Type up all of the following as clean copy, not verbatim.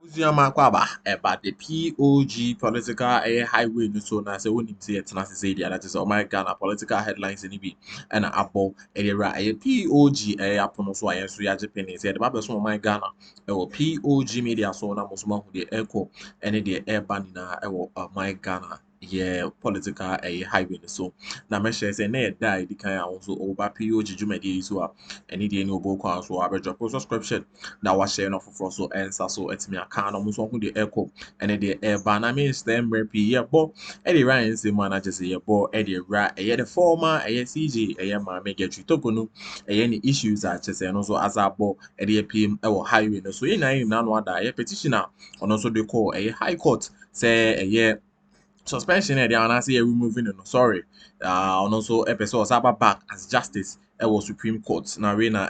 About the POG political highway no so na say wonim say etna say dia that is oh my Ghana political headlines ni bi and abo era POG apono so ayen so ya Japan say the babes so my Ghana POG Media so na mo so ma hu de echo and the airban na my Ghana political highway so na me share say na die di kan also over POG jumadi so any dey no bo kwa so abedro subscription that was sharing off for so answer so etimi aka no so hu de echo and the eba na me stem rep bo e dey ran say manager say bo e dey ra the former CJ ma me get you tokunu any issues a chese no so azabo e dey pm highway no so na no ada petitioner ono so dey call high court say suspension and they say removing no sorry and also a person was back as justice was Supreme Court na we na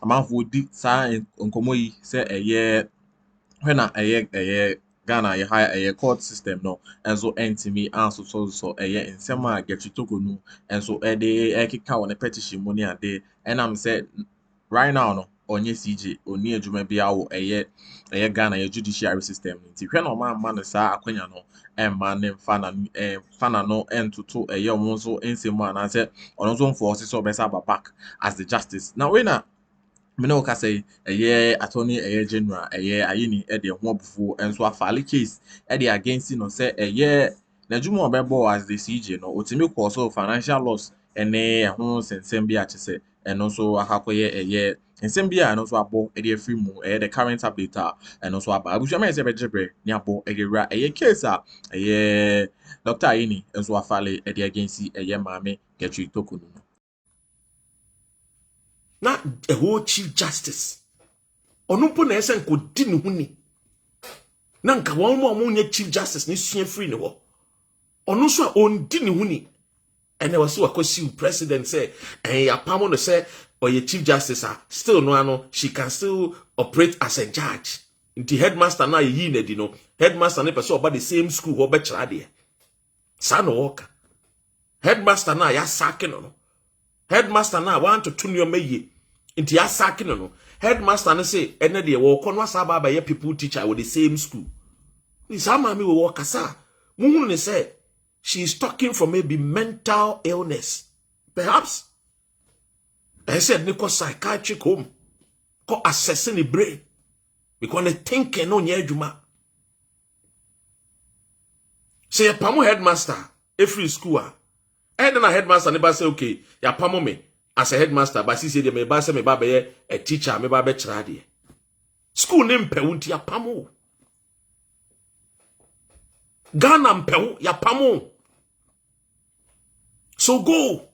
amanfo di sa nkomo yi say when Ghana high court system no and so entimi answer so nsem a get toko nu and so dey kika on a petition money ade and I'm said right now no onye CJ oni adwuma bia wo Ghana judiciary system nti hwe na ma no sa akwanya no emma ne fana no entoto omo so ensemu ana say ono so force so be sa back as the justice now we na me no ka say attorney general Ayíní e de ho obufo enso afale case e de against no say na dwuma obebo as the CJ no otimi cause of financial loss ene ho sensem bi a chese eno so akakoye nsem bi a no so abo e de free mu the current update eno so aba abusha me say be jebre ni abo e de ra case a Dr. Ayíní enso afale e de against maame Getri Tokunu na a whole chief justice onumpo na esen ko di ne huni na nka won mo nye chief justice ni sua free ne ho onu so a on di ne huni ene wase wakosi president say apamo no say oye chief justice still no ano she can still operate as a judge the headmaster na yi na di no headmaster na person oba the same school ho be kira de sa no work headmaster na ya sack no headmaster na want to tune your meye inti ya sack no headmaster na say ene de wo kono asaba ba ye people teacher with the same school ni sama mi wo kasa muhunu ne say she is talking from maybe mental illness perhaps I said niko psychiatric home ko assessing the brain because they thinking no nya adwuma say pamo headmaster every school and then a headmaster never say okay ya pamo me as a headmaster but she say me ba say me ba be a teacher me ba be kira de school name pewunti ya pamo Ghana mpewu ya pamo so go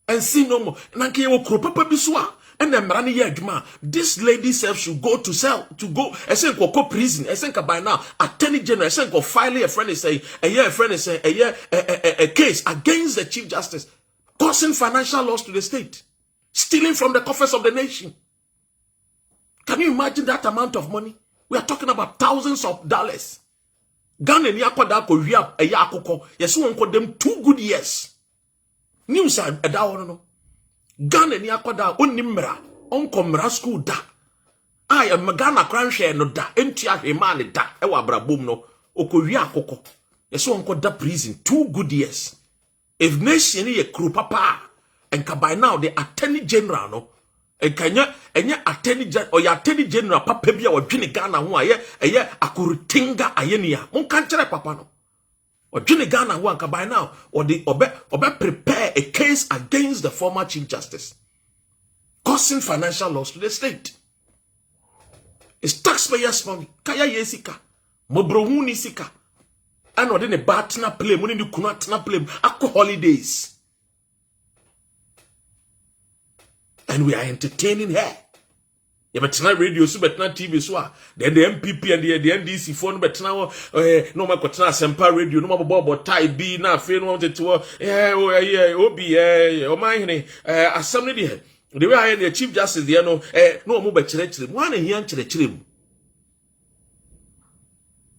and see no more nanke wo kro papa bisua and the mrani ye adwuma this lady self should go to go esen ko prison esen ka by now attorney general esen ko file a friend is say a case against the chief justice causing financial loss to the state, stealing from the coffers of the nation. Can you imagine that amount of money? We are talking about thousands of dollars. Ghana ni akwada ko wi akoko yeso won ko dem 2 good years. News ada wono no. Ghana ni akwada onni mra onko mra school da. Ai Ghana kranhwe no da enti ahwema ne da e wa brabom no okowi akoko yeso won ko da prison 2 good years. If nation ye kru papa and by now the attorney general no and kanya attorney general or attorney general papa bia odwene Ghana ho aye akurutinga ayenia mon kan kire papa no odwene Ghana ho anka by now or the obe prepare a case against the former chief justice causing financial loss to the state. It's taxpayers money kaya yesika mobrohu ni sika and or then a batna play money ni kunatna play ako holidays and we are entertaining her. You better not radio, so better not TV, so then the MPP and the NDC phone, but now no more Kotana Sempa radio, no more Bobo Tai B, now fail wanted to Obi, oh my, assembly there. The way I had the chief justice, there no more but one and here to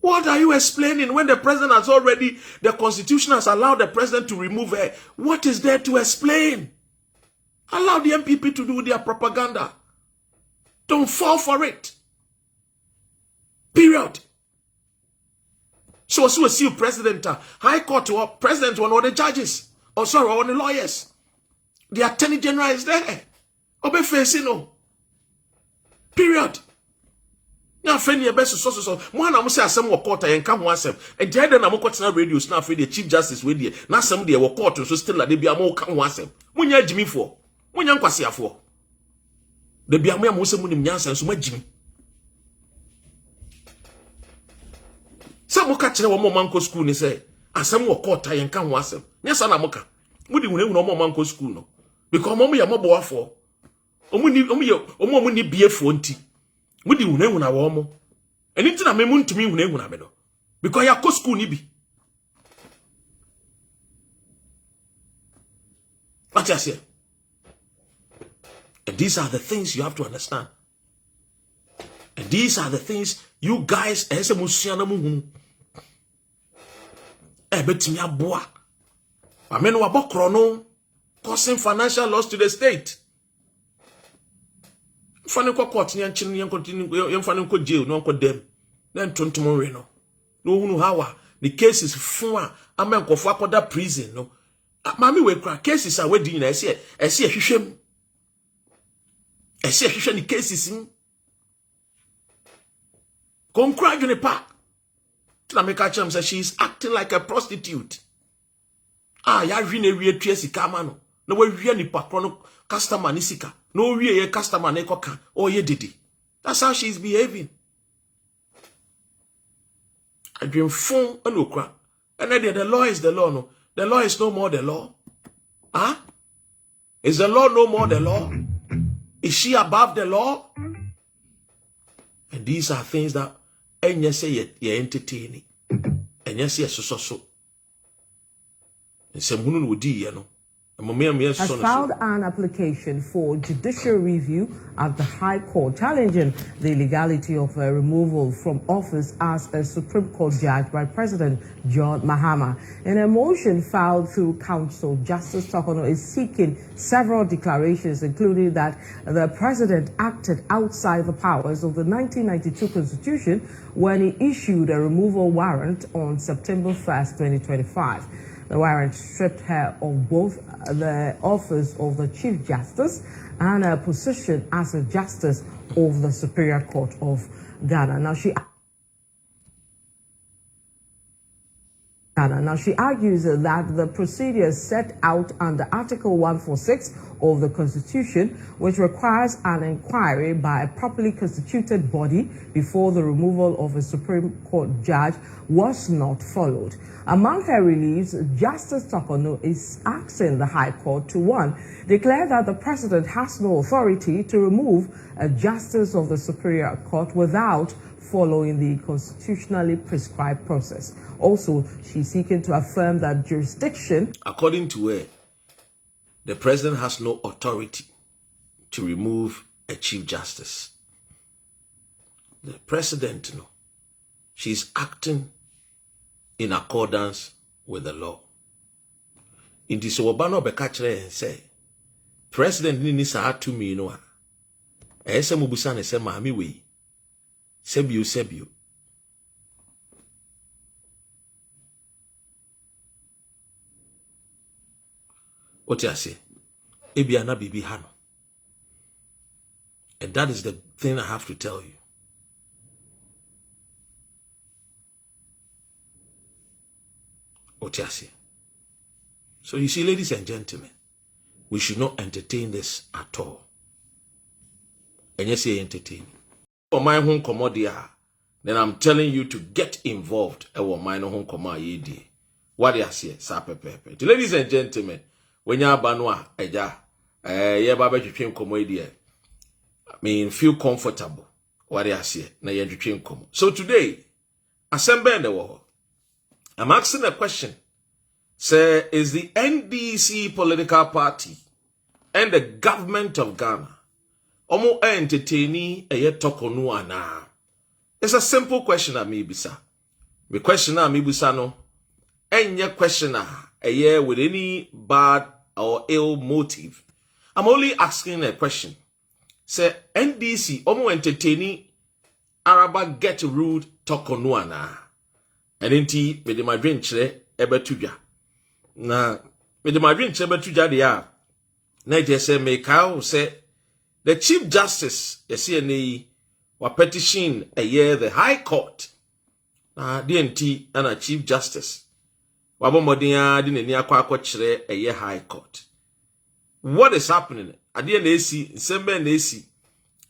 What are you explaining when the president has already, the constitution has allowed the president to remove her? What is there to explain? Allow the MPP to do their propaganda. Don't fall for it. So we see president, high court or president one of the judges, or sorry, one of the lawyers. The attorney general is there. Obe facing no. Period. Now, friend, your best so. One, I'm saying some were court and come once. And the other, I'm going radio now for the chief justice with you. Now, some they were court, so still they be a more come once. When you're Jimmy for, when you're Quasia for. They be a mere Muslim in Yansan, so much Jimmy. Some will catch one more manco school and say, and some were court and come once. Yes, I'm Moka. We didn't know more manco school, no. Because mommy, I'm a boy for. Omuni be a fonti. Mudi una womo. Anything I mean to me una bedo. Because ya ko school ni bi. What you say? And these are the things you have to understand. And these are the things you guys ese musiana mu. Betimi aboa. Amen wa bokro no causing financial loss to the state. Fanny court and chin continue fanny jail, no condemn. Then tontomore no. No how the case is fun. I mean go for that prison. No. Mammy we cry cases are wedding. I see a shame. I see a shame the cases in. Come cry in the park. Tlameka Cham says she is acting like a prostitute. Ya rine we tracy camano. No way really patrono customer nisika. No way customer nekoka or ye didi. That's how she's behaving. I dream phone and okra. And then the law is the law, no. The law is no more the law. Huh? Is the law no more the law? Is she above the law? And these are things that and you say you're entertaining. And you say so. And some women would do, you know. Has filed an application for judicial review at the High Court challenging the legality of a removal from office as a Supreme Court judge by President John Mahama. In a motion filed through counsel, Justice T0rk0rn00 is seeking several declarations, including that the president acted outside the powers of the 1992 Constitution when he issued a removal warrant on September 1st, 2025. The warrant stripped her of both the office of the Chief Justice and her position as a Justice of the Superior Court of Ghana. Now she argues that the procedures set out under Article 146 of the Constitution, which requires an inquiry by a properly constituted body before the removal of a Supreme Court judge, was not followed. Among her reliefs, Justice T0rk0rn00 is asking the High Court to, 1, declare that the President has no authority to remove a Justice of the Superior Court without following the constitutionally prescribed process. Also, she's seeking to affirm that jurisdiction. According to her, the president has no authority to remove a chief justice. The president, no, she's acting in accordance with the law. In this Obano Bekachre and say, President Nisa to me no. Ese mubusane se mami we. Sebio. What you say? Ebiana bibi hano. And that is the thing I have to tell you. What you say? So you see, ladies and gentlemen, we should not entertain this at all. And you say entertain. For my home commodia, then I'm telling you to get involved. My home commodia. What do you say? Sapepepe. Ladies and gentlemen, when you're banwa, yeah, baba jupin commodia. I mean, feel comfortable. What do you say? Na ya jupin commo. So today, assemble in the world. I'm asking a question. Say, is the NDC political party and the government of Ghana omo entertaining a T0rk0rn00 ana? It's a simple question that me bisa. The question that me bisa no, any question with any bad or ill motive. I'm only asking a question. Say, NDC omo entertaining Araba get rude T0rk0rn00 ana? Enti me de my drink chere ebetuja. Na me de my drink chere ebetuja dia. Na je say me ka say the Chief Justice yesi wa petition a year the High Court. Na DNT and a Chief Justice. Wabo modern di nani akwa chere a year High Court. What is happening? Ade na esi, sembe na esi.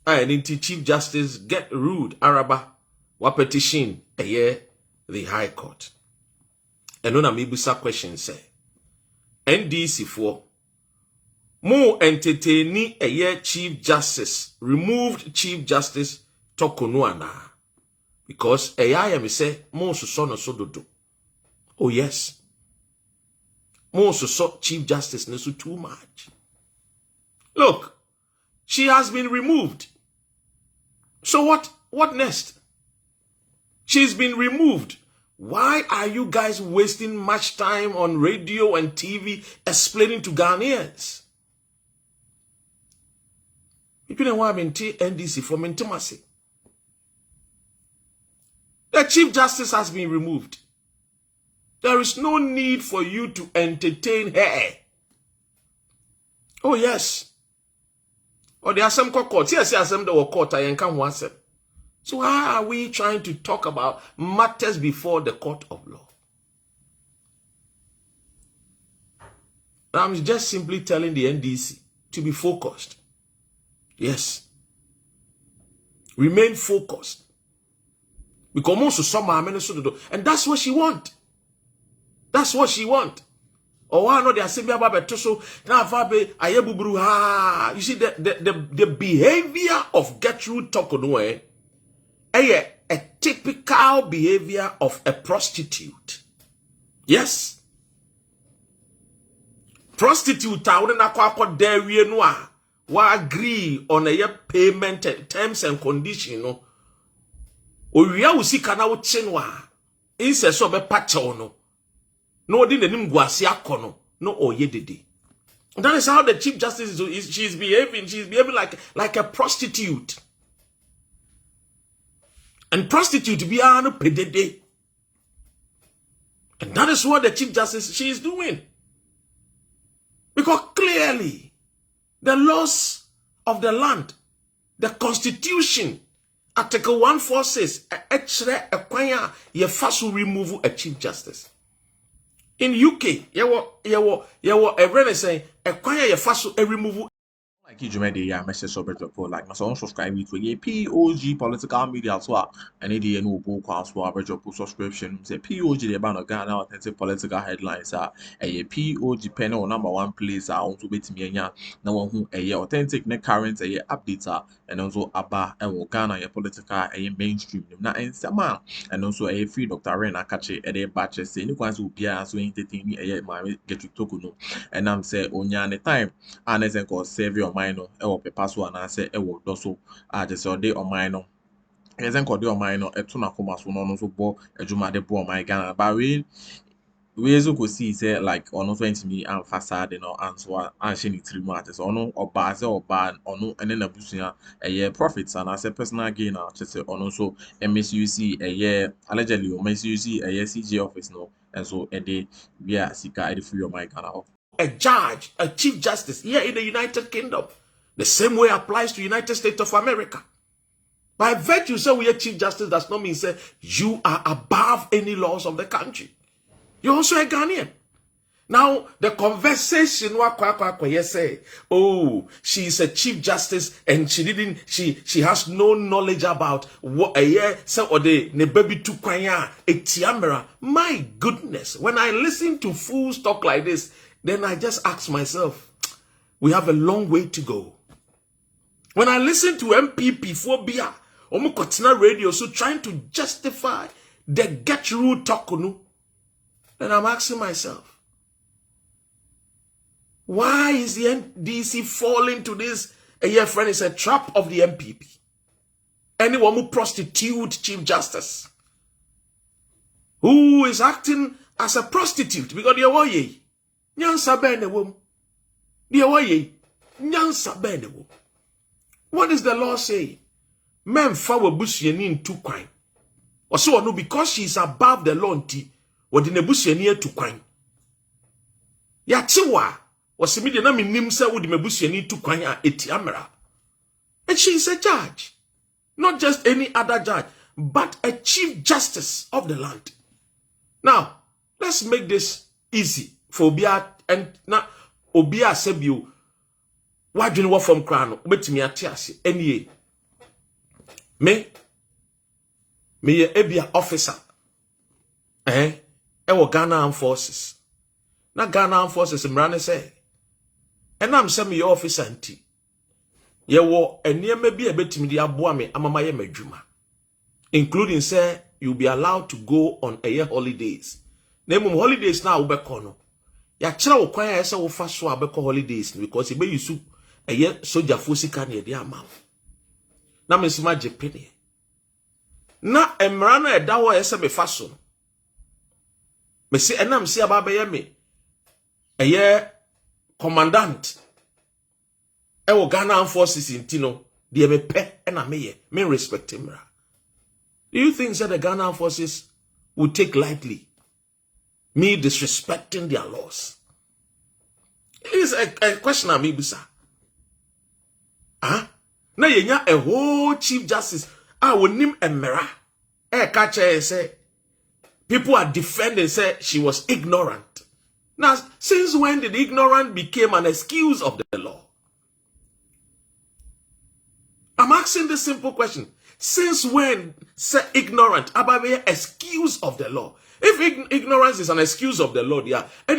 DNT Chief Justice get ruled Araba wa petition a year the High Court. And when I busa question say, NDC for more entertaining a year Chief Justice, removed Chief Justice Tokonuana. Because a year say, more so so do. Oh yes. More so Chief Justice no so too much. Look, she has been removed. So what next? She's been removed. Why are you guys wasting much time on radio and TV explaining to Ghanaians? You couldn't want to NDC for intimacy. The Chief Justice has been removed. There is no need for you to entertain her. Oh yes. Or there are some court. Yes, there are some that were court. I can't want them. So why are we trying to talk about matters before the court of law? I'm just simply telling the NDC to be focused. Yes. Remain focused. Because most of some are do, and that's what she want. That's what she want. Or why not they are saying about so now you see the behavior of Gertrude Tokonue. A typical behavior of a prostitute. Yes. Prostitute wa agree on a payment terms and conditions. No. Oria usika na uchenwa. Inse so be pacha no. No di nenim guasi akono. No oyedede. That is how the Chief Justice is. She's behaving. She's behaving like a prostitute. And prostitute be no pedede. And that is what the Chief Justice she is doing. Because clearly, the laws of the land, the Constitution, Article 146, ye first remove a Chief Justice. In UK, you everyone saying acquire ye first remove. Like you made a message over the poll, like my son subscribe to a POG political media as well. And it no book as well, subscription. Say POG the banner Ghana authentic political headlines are a POG panel #1 place are on to bet me now one who a authentic net current a updater and also about Ghana a political a mainstream na and sama and also a free Dr. Rena catch a batches any ones will be as we entertain a my get to tokuno and I'm say onya time and as I save your no pepaso and answer doso just all day on mine. As I called your mind no etuna comas no so bo ejuma de bo my Ghana. But we could see say like on 20 me and facade no answer and she need 3 months or no or base or ban or no and then abusia a year profits and as a personal gain just say on also MSUC a year allegedly MSUC a year CG office no and so a day we are sika free of my Ghana. A judge, a Chief Justice here in the United Kingdom. The same way applies to United States of America. By virtue, say we are Chief Justice does not mean say you are above any laws of the country. You're also a Ghanaian. Now, the conversation say, oh, she's a Chief Justice and she has no knowledge about what a year say or the baby to kwanya a tiamera. My goodness, when I listen to fools talk like this, then I just ask myself, we have a long way to go. When I listen to MPP for Bia, Omukotina radio, so trying to justify the Gertrude Tokonue, then I'm asking myself, why is the NDC falling to this? A year friend is a trap of the MPP. Anyone who prostitute Chief Justice, who is acting as a prostitute, because they are ye. What does the law say? Men fawo busyenin 2 kwine. Also, no, because she is above the law, what in a bush near to crime. Yachiwa was immediately na nimsa with the mebusiani to crime at Etiamera. And she is a judge. Not just any other judge, but a chief justice of the land. Now, let's make this easy for Obia and now Obia Sebu. Why do you want from crown? Wait me at Tiasi. Any me a Ebia officer. Ewo Ghana Armed Forces. Na Ghana Armed Forces mrane say. And I'm semi your officer anti. Ye wo enie me bi ebetimi di aboa me amama ye madwuma. Including say you'll be allowed to go on a year holidays. Name holidays now ubeko no. Ya kira wo kwan ya say wo fa so abeko holidays because e be yusu a year soldier fosika ne de ama. Na me sima jepene. Na emra na eda wo yese me fa so. Me se enam se aba be ye me. A year commandant ewo Ghana Armed Forces intino de me pe na me respect him. Do you think that the Ghana Armed Forces would take lightly me disrespecting their laws? It is a question of me, bisa. Now you a whole chief justice. I will name a mirror. Catcher say people are defending say she was ignorant. Now, since when did ignorant became an excuse of the law? I'm asking this simple question. Since when say ignorant about the excuse of the law? If ignorance is an excuse of the law, yeah, and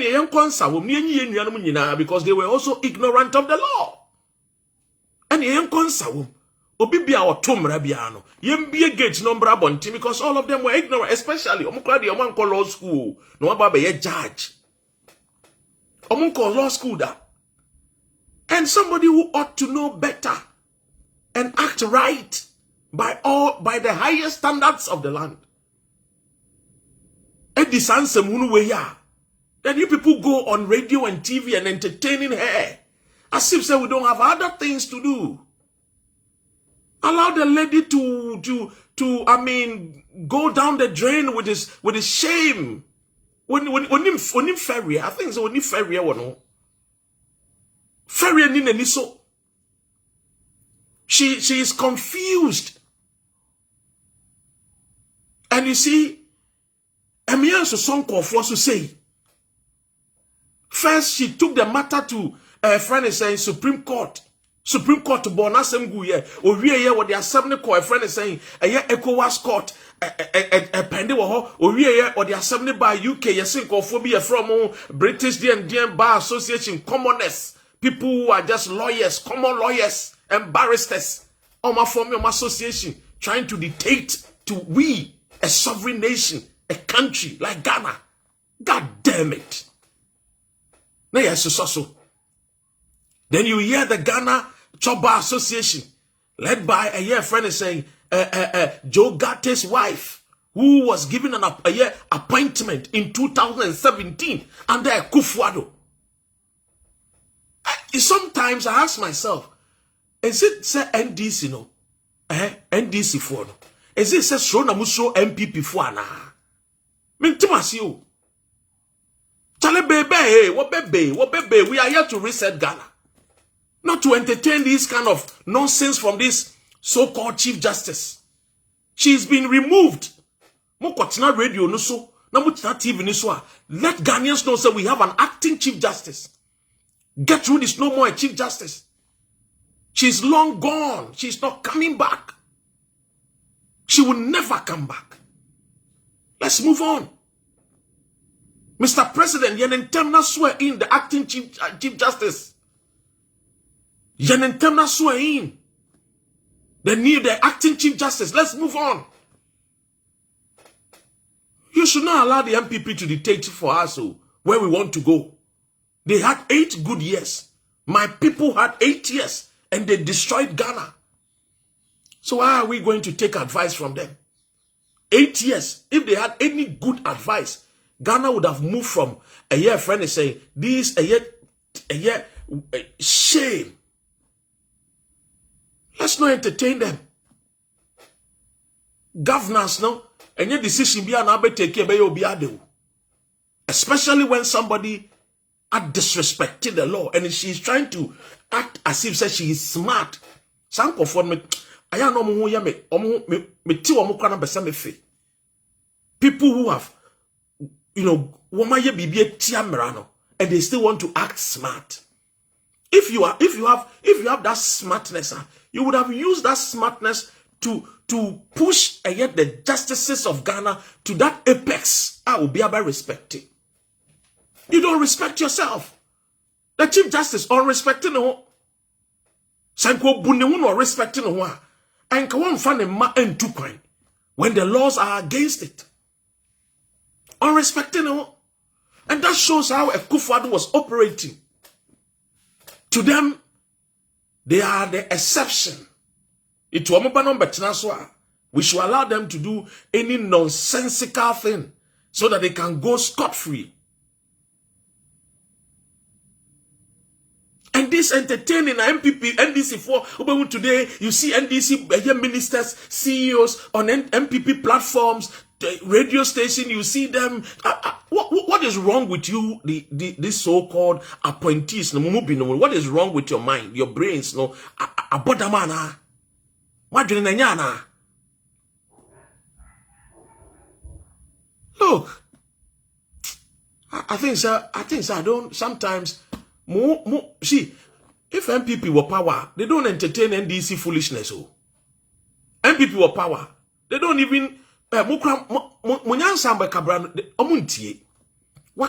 because they were also ignorant of the law. And Obibia or Tom Rabiano, Yembia Gates number bonti because all of them were ignorant, especially Omukladi Omanko Law School, no about a judge. Omunko Law School that. And somebody who ought to know better and act right by the highest standards of the land. Then you people go on radio and TV and entertaining her as if say we don't have other things to do. Allow the lady to go down the drain with his shame. When him ferry, I think so. When him ferry, ferry ni so. She is confused. And you see, Emian so son Akuffo to say. First, she took the matter to a friend is saying Supreme Court to Bonasem Guye. Or we what they are 7 call a friend is saying a year ECOWAS court a pendewo or we what they are 70 by UK Yasinkophobia from British DN Bar Association commoners, people who are just lawyers, common lawyers and barristers on my form of association trying to dictate to we a sovereign nation, a country like Ghana. God damn it. Now yes, so. Then you hear the Ghana Choba Association, led by a year friend is saying, Joe Gatte's wife, who was given a year appointment in 2017 under Akuffo. Sometimes I ask myself, is it say NDC no? NDC for no? Is it say Srona Muso MPP for na? Mintimasi Chale bebe, what bebe, we are here to reset Ghana. Not to entertain this kind of nonsense from this so-called Chief Justice. She's been removed. Mokotina radio no so, namutina TV no so. Let Ghanaians know that we have an acting Chief Justice. Gertrude is no more a Chief Justice. She's long gone. She's not coming back. She will never come back. Let's move on. Mr. President, Yenentem swear in the acting Chief Justice. Yenentem swear in. They need the acting Chief Justice. Let's move on. You should not allow the MPP to dictate for us where we want to go. They had 8 good years. My people had 8 years and they destroyed Ghana. So why are we going to take advice from them? 8 years. If they had any good advice, Ghana would have moved from a year friend is saying, this a year shame. Let's not entertain them. Governors, no? any decision be an abe take be obi ade. Especially when somebody had disrespected the law and she's trying to act as if she is smart. Some conform me. I know mo ya me ti wo mo kwa na besa me fe. People who have, you know, woman ye bibi tia mrano, and they still want to act smart. If you have that smartness, you would have used that smartness to push and yet the justices of Ghana to that apex. I will be about respecting. You don't respect yourself. The Chief Justice unrespecting no. Sanko bunne no respecting no. And can find a ma and two coin when the laws are against it. Unrespecting no. And that shows how Akuffo was operating. To them, they are the exception. We should allow them to do any nonsensical thing so that they can go scot-free. And this entertaining MPP, NDC for today, you see NDC ministers, CEOs on MPP platforms, the radio station, you see them. What is wrong with you, this so-called appointees? What is wrong with your mind, your brains? No, abodamana. Look, I think so. I don't sometimes. See, if MPP were power, they don't entertain NDC foolishness. Oh, MPP were power, they don't even. What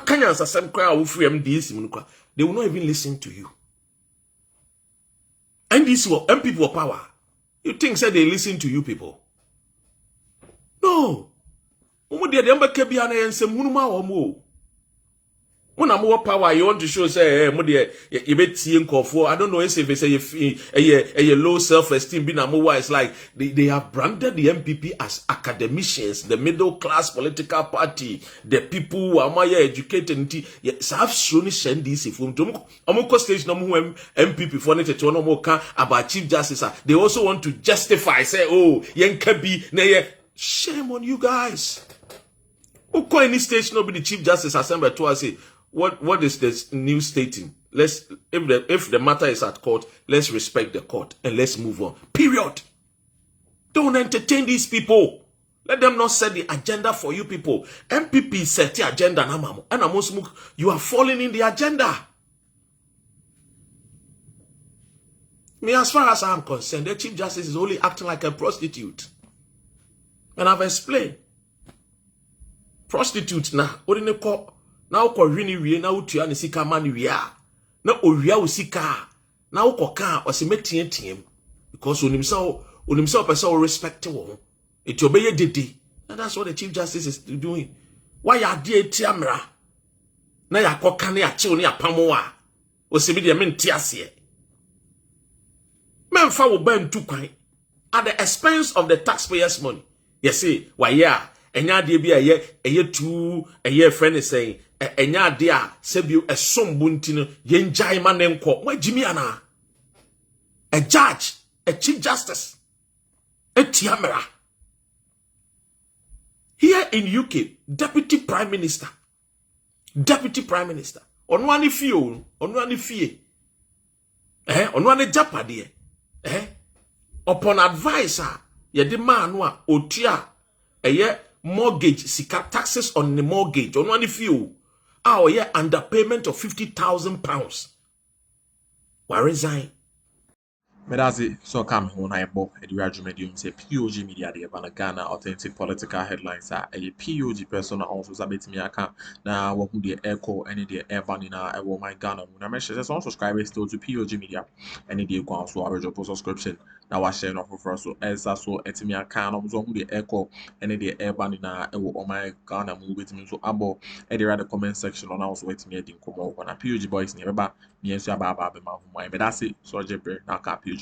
can you answer some crowd who free MDC? They will not even listen to you. NDC or MPP were power. You think say they listen to you people? No. When I'm more power, you want to show say, I don't know if it's a low self-esteem. It's like they have branded the MPP as academicians, the middle class political party, the people who are more educated. Yes, I've shown this if I'm stage no more MPP for no more about Chief Justice. They also want to justify, say, oh, shame on you guys. Who call any stage nobody the Chief Justice Assembly to us say. What is this new stating? If the matter is at court, let's respect the court and let's move on. Period. Don't entertain these people. Let them not set the agenda for you people. MPP set the agenda, and you are falling in the agenda. Me, as far as I'm concerned, the Chief Justice is only acting like a prostitute. And I've explained. Prostitutes now, what in the court? Now ko hwini wie na utua ne sika ma ne wie a na owia wo sika na wo koka o se metietem because onimsa person respect wo it obeye dede, and that's what the Chief Justice is doing. Why ya de tiamra na ya koka na ya chew na ya pamo a o se bi de mente ase memfa wo ban tu kwan at the expense of the taxpayers' money. You see, why yeah, enya de bi eye tu eye friend is saying enya de a sebio esombu ntino yenjai ma ne nko wa jimi ana a judge, a Chief Justice, a tiamera. Here in UK, Deputy Prime Minister, onwani fie onwani japade upon advisor ye de man wa otua eye mortgage sika taxes on the mortgage onwani fie our year underpayment of £50,000. Why resign? Medazi so come when I bought a radio medium say POG Media the Ghana authentic political headlines are a POG person also sabit me account now what the echo any the airban in a my Ghana. When I mention some subscribers still to POG Media any day go so our subscription now I share no for so as so at me account also the echo any the airban in a my Ghana move with me so abo at the comment section on also with me in come on POG boys never me and Baba my Medasi so Jeppe now POG